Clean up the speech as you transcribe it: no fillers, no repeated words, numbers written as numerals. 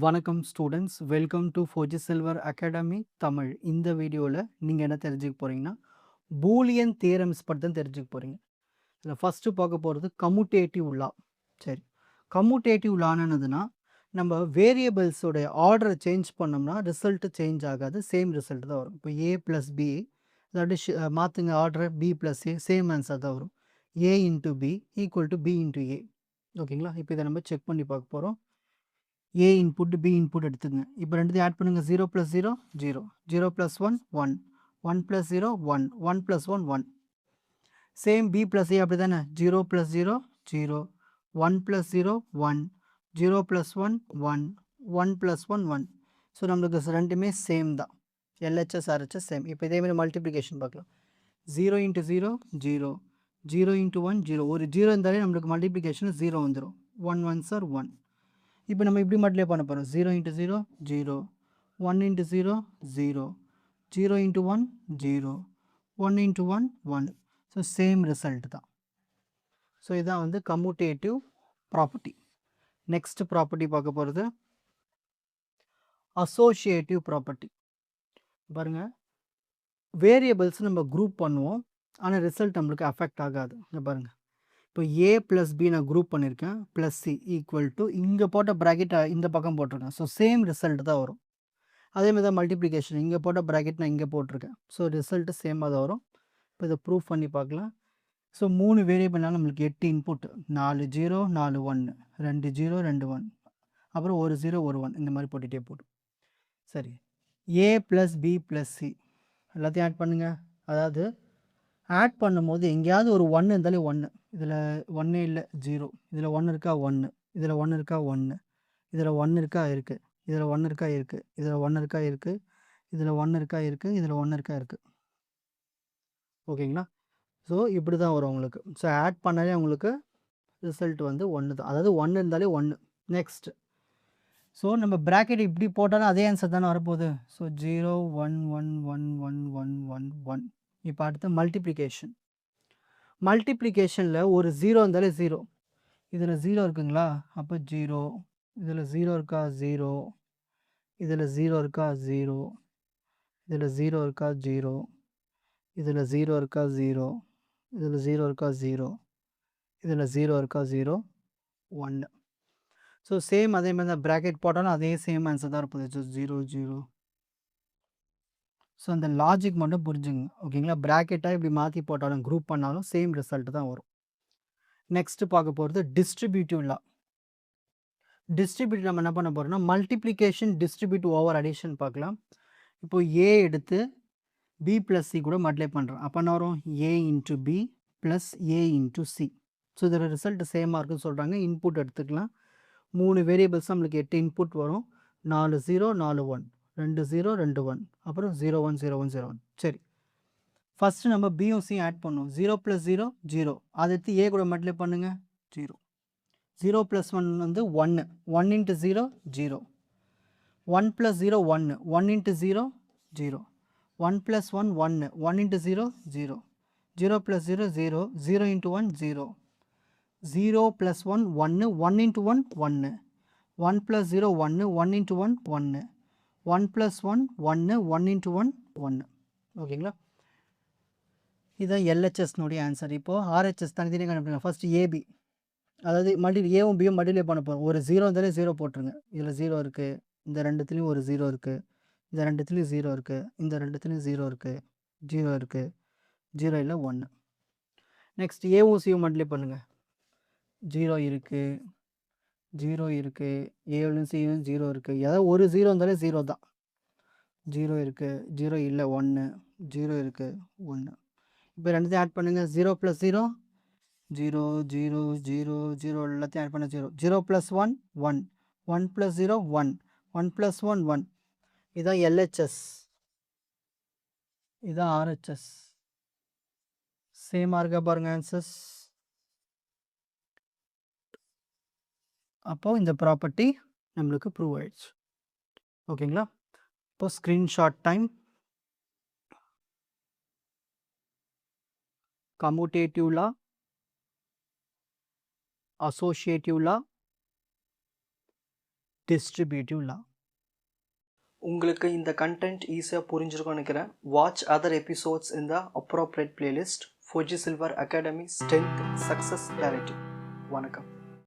வணக்கம் students, welcome to Fauji silver academy Tamil. இந்த வீடியோவில் நீங்கள் என்ன தெரிஞ்சுக்க போகிறீங்கன்னா, பூலியன் தியரம்ஸ் பற்றி தான் தெரிஞ்சுக்க போகிறீங்க. இதில் ஃபஸ்ட்டு பார்க்க போகிறது கம்யூட்டேட்டிவ் லா. சரி, கம்யூட்டேட்டிவ் லானதுன்னா நம்ம வேரியபிள்ஸோடைய ஆர்டரை சேஞ்ச் பண்ணோம்னா ரிசல்ட்டு சேஞ்ச் ஆகாது, சேம் ரிசல்ட் தான் வரும். இப்போ ஏ ப்ளஸ் பி இல்லாட்டி மாற்றுங்க ஆர்டரை, B plus A same answer தான் வரும். A into B equal to B into A. ஓகேங்களா? இப்போ இதை நம்ம செக் பண்ணி பார்க்க போகிறோம். A input B input எடுத்துங்க. இப்போ ரெண்டுத்தையும் ஆட் பண்ணுங்க. 0 plus 0 0, 0 plus 1 1, 1 plus 0 1, 1 plus 1 1. Same B plus A அப்படி தானே? 0 plus 0 0, 1 plus 0 1, 0 plus 1 1, 1 plus 1 1. So நம்மளுக்கு ரெண்டுமே சேம் தான். LHS RHS same. இப்போ இதே மாதிரி மல்டிப்ளிகேஷன் பார்க்கலாம். 0 into 0 0, 0 into 1 0. ஒரு 0 இருந்தாலே நம்மளுக்கு மல்டிப்ளிகேஷன் 0 வந்துடும். 1 1 சார் 1. இப்போ நம்ம இப்படி மல்டிப்ளை பண்ண போகிறோம். 0 into 0 0, 1 into 0 0, 0 into 1 0, 1 into 1 1. So same result தான். ஸோ இதான் வந்து கம்யூட்டேட்டிவ் ப்ராப்பர்ட்டி. நெக்ஸ்ட் ப்ராப்பர்ட்டி பார்க்க போகிறது அசோசியேட்டிவ் ப்ராப்பர்ட்டி. பாருங்க, வேரியபிள்ஸ் நம்ம குரூப் பண்ணுவோம், ஆனால் ரிசல்ட் நம்மளுக்கு அஃபெக்ட் ஆகாது. இங்கே பாருங்கள், இப்போ ஏ ப்ளஸ் பி நான் குரூப் பண்ணியிருக்கேன், ப்ளஸ் சி ஈக்குவல் டு இங்கே போட்ட ப்ராக்கெட் இந்த பக்கம் போட்டிருக்கேன். ஸோ சேம் ரிசல்ட் தான் வரும். அதேமாதிரி தான் மல்டிப்ளிகேஷன், இங்கே போட்ட ப்ராக்கெட் நான் இங்கே போட்டிருக்கேன். ஸோ ரிசல்ட்டு சேமாக தான் வரும். இப்போ இதை ப்ரூஃப் பண்ணி பார்க்கலாம். ஸோ 3 வேரியபிள்னால நம்மளுக்கு 8 இன்புட், 4 0 4 1, 2 0 2 1, அப்புறம் 1 0 1 1, இந்த மாதிரி போட்டுகிட்டே போடும். சரி, ஏ ப்ளஸ் பி ப்ளஸ் சி எல்லாத்தையும் ஆட் பண்ணுங்கள். அதாவது ஆட் பண்ணும்போது எங்கேயாவது ஒரு 1 இருந்தாலே 1, இதில் 1 இல்லை 0, இதில் 1 இருக்கா 1, இதில் 1 இருக்கா 1, இதில் 1 இருக்கா இருக்குது, இதில் 1 இருக்கா இருக்குது, இதில் 1 இருக்கா இருக்குது, இதில் 1 இருக்கா இருக்குது, இதில் 1 இருக்கா இருக்குது. ஓகேங்களா? ஸோ இப்படி தான் வரும் உங்களுக்கு. ஸோ ஆட் பண்ணாலே உங்களுக்கு ரிசல்ட் வந்து 1 தான். அதாவது 1 இருந்தாலே 1. நெக்ஸ்ட், ஸோ நம்ம ப்ராக்கெட் இப்படி போட்டாலும் அதே ஆன்சர் தானே வரப்போகுது. ஸோ 0 1 1 1 1 1 1 1. இப்போ அடுத்து மல்டிப்ளிகேஷன். மல்டிப்ளிகேஷனில் ஒரு 0 இருந்தாலே 0, இதில் 0 இருக்குங்களா, அப்போ 0, இதில் 0 இருக்கா 0, இதில் 0 இருக்கா 0, இதில் 0 இருக்கா 0, இதில் 0 இருக்கா 0, இதில் 0 இருக்கா 0, இதில் 0 இருக்கா 0 1. ஸோ சேம் அதே மாதிரி தான் ப்ராக்கெட் போட்டாலும் அதே சேம் ஆன்சர் தான் இருப்பது. 0 0. ஸோ அந்த லாஜிக் மட்டும் புரிஞ்சுங்க. ஓகேங்களா? ப்ராக்கெட்டாக இப்படி மாற்றி போட்டாலும் குரூப் பண்ணாலும் சேம் ரிசல்ட் தான் வரும். நெக்ஸ்ட் பார்க்க போகிறது டிஸ்ட்ரிபியூட்டிவ் லா. டிஸ்ட்ரிபியூட் நம்ம என்ன பண்ண போகிறோம்னா மல்டிப்ளிகேஷன் டிஸ்ட்ரிபியூட் ஓவர் அடிஷன் பார்க்கலாம். இப்போ ஏ எடுத்து பி ப்ளஸ் சி கூட மல்டிப்ளை பண்ணுறோம். அப்போ என்ன வரும்? A into B plus A into C. So இதோட ரிசல்ட் சேமாக இருக்குன்னு சொல்கிறாங்க. இன்புட் எடுத்துக்கலாம். 3 வேரியபிள்ஸ் நம்மளுக்கு 8 இன்புட் வரும். 4 0 4 1, 2 0 2 1, அப்புறம் 0 1 0 1 0 1. சரி, ஃபஸ்ட்டு நம்ம பியும் சியும் ஆட் பண்ணுவோம். 0 + 0 0, அதை எடுத்து ஏ கூட மல்டிப்ளை பண்ணுங்கள். 0 0 + 1 வந்து 1, 1 into 0 0, 1 + 0 1, 1 into 0 0, 1 + 1 1, 1 into 0 0, 0 + 0 0, 0 into 1 0, 0 + 1 1, 1 into 1 1, 1 + 0 1, 1 into 1 1, 1 + 1 1, 1 into 1 1. ஓகேங்களா? இதுதான் எல்ஹெச்எஸ்னுடைய ஆன்சர். இப்போது ஆர்ஹெச்எஸ் தனித்தனியாக கண்டுபிடிங்க. ஃபஸ்ட்டு ஏபி, அதாவது ஏவும் பியும் மல்டிப்ளை பண்ண போகிறோம். ஒரு 0 இருந்தாலே 0 போட்டுருங்க. இதில் 0 இருக்குது, இந்த ரெண்டுத்துலேயும் ஒரு 0 இருக்குது, இந்த ரெண்டுத்துலேயும் 0 இருக்குது, இந்த ரெண்டுத்துலேயும் 0 இருக்குது, 0 இருக்குது, 0 இல்லை 1. நெக்ஸ்ட் ஏவும் சியும் மல்டிப்ளை பண்ணுங்கள். 0 இருக்குது, 0 இருக்குது, ஏவிலும் சியும் 0 இருக்குது. ஏதாவது ஒரு 0 இருந்தாலே 0 தான். 0 இருக்குது, 0 இல்லை 1, 0 இருக்குது 1. இப்போ ரெண்டுத்தையும் ஆட் பண்ணுங்கள். 0 + 0 0 0 0 0, எல்லாத்தையும் ஆட் பண்ண 0, 0 + 1 1, 1 + 0 1, 1 + 1 1. இதுதான் எல்ஹெச்எஸ், இதுதான் ஆர்ஹெச்எஸ். சேமாக இருக்கா பாருங்கள் ஆன்சர்ஸ். அப்போது இந்த ப்ராப்பர்ட்டி நம்மளுக்கு ப்ரூவ் ஆயிடுச்சு. ஓகேங்களா? இப்போ ஸ்க்ரீன்ஷாட் டைம். கம்யூட்டேட்டிவ் லா, அசோசியேட்டிவ் லா, distributive law. உங்களுக்கு இந்த கண்டென்ட் ஈஸியாக புரிஞ்சிருக்கும்னு நினைக்கிறேன். வாட்ச் அதர் எபிசோட்ஸ் இன் த appropriate playlist. Fuji silver academy strength success clarity. வணக்கம்.